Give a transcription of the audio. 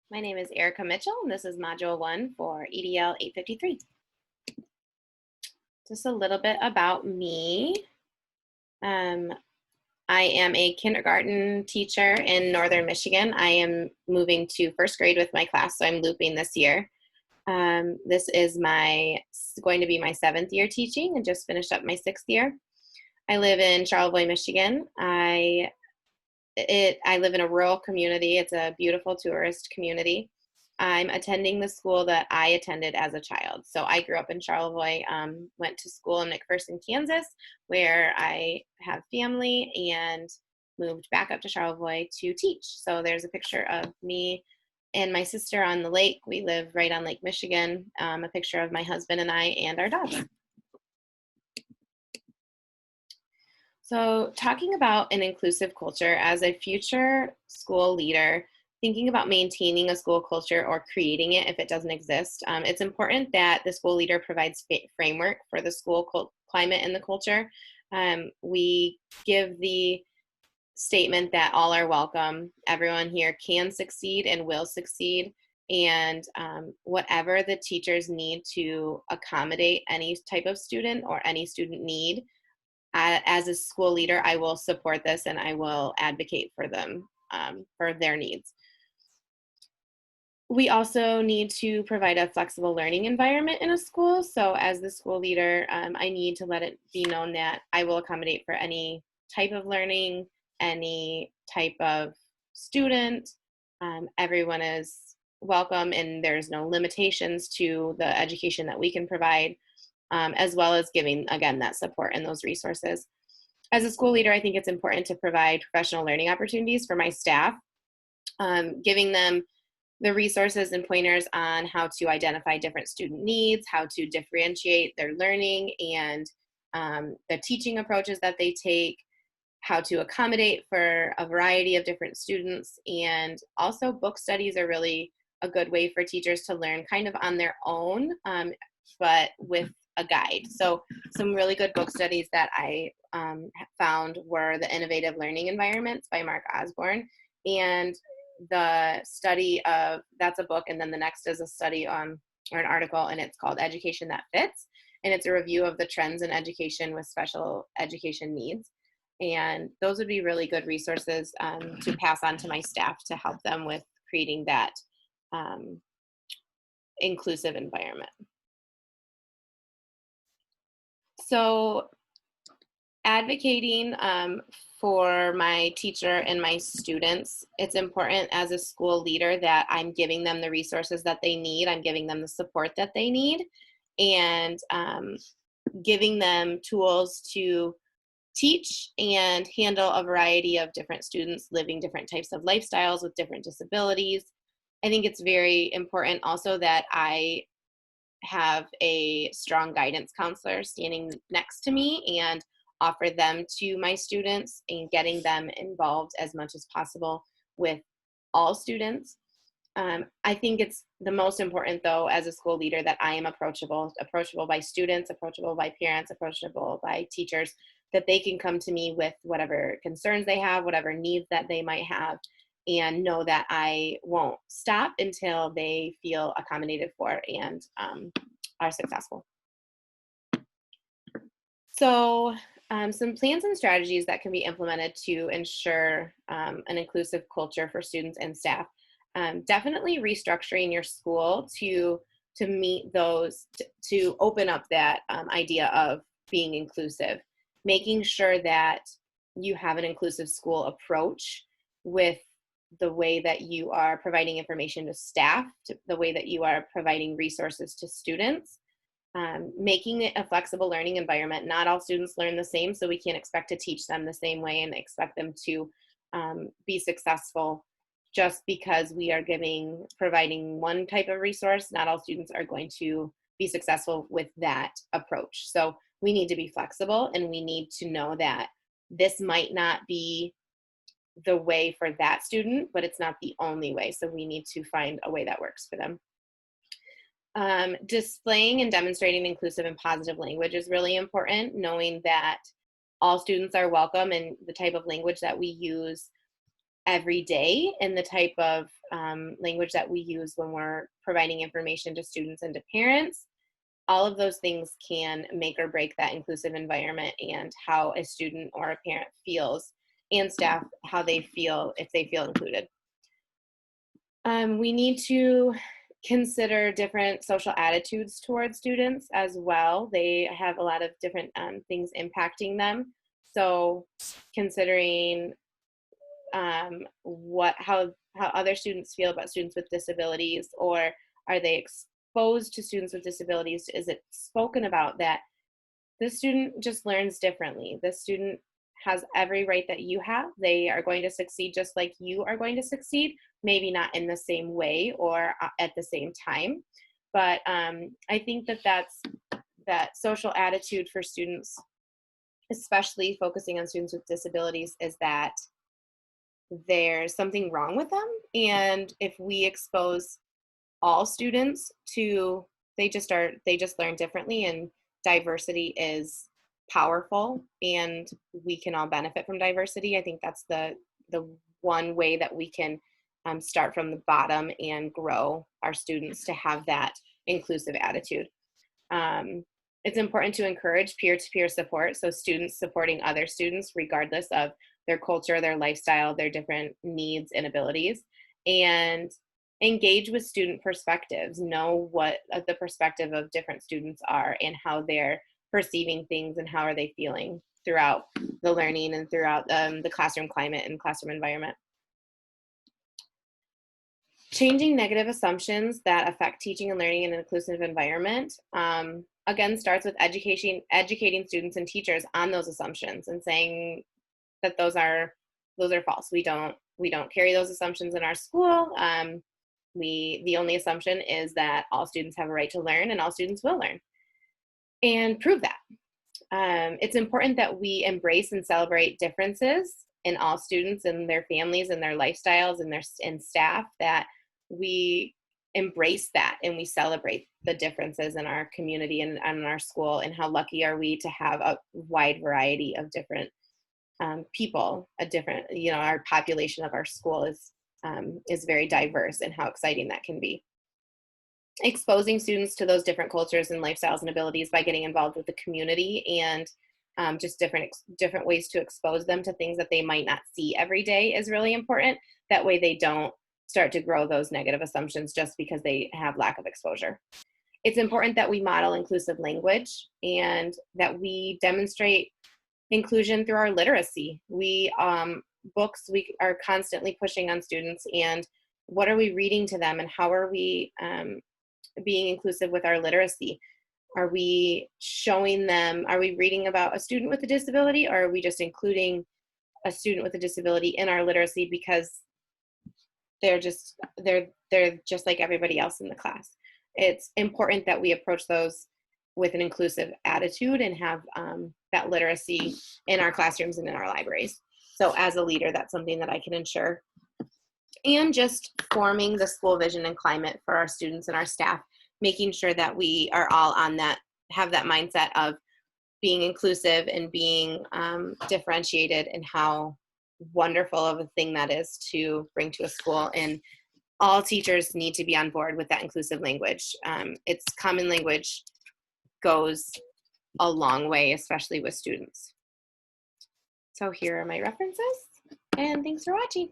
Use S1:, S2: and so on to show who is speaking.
S1: My name is Erica Mitchell, and this is Module 1 for EDL 853. Just a little bit about me. Um, I am a kindergarten teacher in Northern Michigan. I am moving to first grade with my class, so I'm looping this year. This is going to be my 7th year teaching and just finished up my 6th year. I live in Charlevoix, Michigan. I live in a rural community. It's a beautiful tourist community. I'm attending the school that I attended as a child. So I grew up in Charlevoix, went to school in McPherson, Kansas, where I have family, and moved back up to Charlevoix to teach. So there's a picture of me and my sister on the lake. We live right on Lake Michigan. A picture of my husband and I and our dogs. So, talking about an inclusive culture as a future school leader, thinking about maintaining a school culture or creating it if it doesn't exist, it's important that the school leader provides framework for the school climate and the culture. We give the statement that all are welcome, everyone here can succeed and will succeed, and whatever the teachers need to accommodate any type of student or any student need, as a school leader, I will support this and I will advocate for them, for their needs. We also need to provide a flexible learning environment in a school. So as the school leader, I need to let it be known that I will accommodate for any type of learning, any type of student. Everyone is welcome, and there's no limitations to the education that we can provide, as well as giving, again, that support and those resources. As a school leader, I think it's important to provide professional learning opportunities for my staff, giving them the resources and pointers on how to identify different student needs, how to differentiate their learning and the teaching approaches that they take, how to accommodate for a variety of different students. And also book studies are really a good way for teachers to learn kind of on their own, but with a guide. So some really good book studies that I found were The Innovative Learning Environments by Mark Osborne, and the study of, that's a book, and then the next is a study or an article, and it's called Education That Fits, and it's a review of the trends in education with special education needs. And those would be really good resources to pass on to my staff to help them with creating that inclusive environment. So advocating for my teacher and my students, it's important as a school leader that I'm giving them the resources that they need, I'm giving them the support that they need, and giving them tools to teach and handle a variety of different students living different types of lifestyles with different disabilities. I think it's very important also that I have a strong guidance counselor standing next to me and offer them to my students, and getting them involved as much as possible with all students. I think it's the most important, though, as a school leader, that I am approachable by students, approachable by parents, approachable by teachers, that they can come to me with whatever concerns they have, whatever needs that they might have, and know that I won't stop until they feel accommodated for and are successful. So some plans and strategies that can be implemented to ensure an inclusive culture for students and staff. Definitely restructuring your school to meet those, to open up that idea of being inclusive, making sure that you have an inclusive school approach with the way that you are providing information to staff, to the way that you are providing resources to students, making it a flexible learning environment. Not all students learn the same, so we can't expect to teach them the same way and expect them to be successful just because we are providing one type of resource. Not all students are going to be successful with that approach. So we need to be flexible, and we need to know that this might not be the way for that student, but it's not the only way. So we need to find a way that works for them. Displaying and demonstrating inclusive and positive language is really important, knowing that all students are welcome, and the type of language that we use every day and the type of language that we use when we're providing information to students and to parents, all of those things can make or break that inclusive environment and how a student or a parent feels, and staff, how they feel, if they feel included. We need to consider different social attitudes towards students as well. They have a lot of different things impacting them. So considering how other students feel about students with disabilities, or are they exposed to students with disabilities? Is it spoken about that this student just learns differently? This student has every right that you have. They are going to succeed just like you are going to succeed, maybe not in the same way or at the same time. But I think that social attitude for students, especially focusing on students with disabilities, is that there's something wrong with them. And if we expose all students to, they just learn differently, and diversity is powerful and we can all benefit from diversity. I think that's the one way that we can start from the bottom and grow our students to have that inclusive attitude. It's important to encourage peer-to-peer support, so students supporting other students regardless of their culture, their lifestyle, their different needs and abilities, and engage with student perspectives. Know what the perspective of different students are and how they're perceiving things and how are they feeling throughout the learning and throughout the classroom climate and classroom environment. Changing negative assumptions that affect teaching and learning in an inclusive environment, again, starts with educating students and teachers on those assumptions and saying that those are false. We don't carry those assumptions in our school. The only assumption is that all students have a right to learn and all students will learn, and prove that. It's important that we embrace and celebrate differences in all students and their families and their lifestyles and staff, that we embrace that and we celebrate the differences in our community and in our school, and how lucky are we to have a wide variety of different people. Our population of our school is very diverse, and how exciting that can be. Exposing students to those different cultures and lifestyles and abilities by getting involved with the community, and just different ways to expose them to things that they might not see every day is really important. That way they don't start to grow those negative assumptions just because they have lack of exposure. It's important that we model inclusive language and that we demonstrate inclusion through our literacy. We are constantly pushing on students, and what are we reading to them, and how are we being inclusive with our literacy? Are we showing them, are we reading about a student with a disability, or are we just including a student with a disability in our literacy because they're just like everybody else in the class? It's important that we approach those with an inclusive attitude and have that literacy in our classrooms and in our libraries. So as a leader, that's something that I can ensure. And just forming the school vision and climate for our students and our staff, making sure that we are all on that, have that mindset of being inclusive and being differentiated, and how wonderful of a thing that is to bring to a school. And all teachers need to be on board with that inclusive language. It's common language goes a long way, especially with students. So here are my references, and thanks for watching.